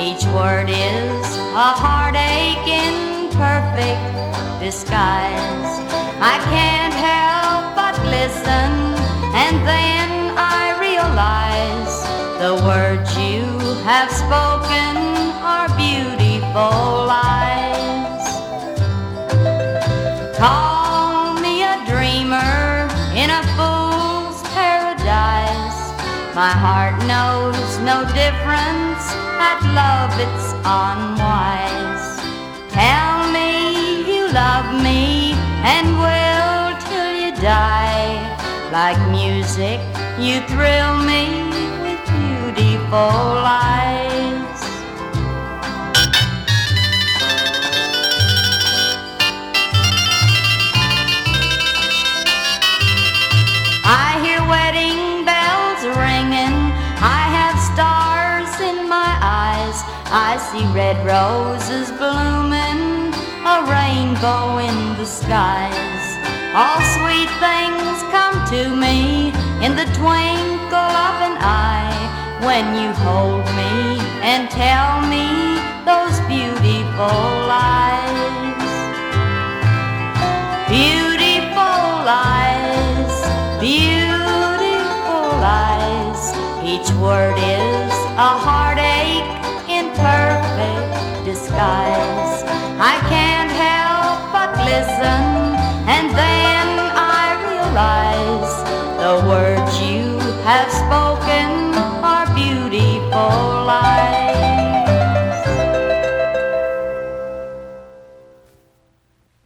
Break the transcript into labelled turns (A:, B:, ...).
A: Each word is a heartache in perfect disguise. I can't help but listen, and then I realize the words you have spoken are beautiful lies. Call me a dreamer in a fool's paradise. My heart knows no difference, at love it's unwise. Tell me you love me and will till you die. Like music you thrill me with beautiful lies. I hear wedding bells ringing, I have stars in my eyes. I see red roses blooming, a rainbow in the skies. All sweet things come to me in the twinkle of an eye, when you hold me and tell me those beautiful lies. Beautiful lies, beautiful lies. Each word is a heartache in perfect disguise. I can't help but listen, and then I realize the words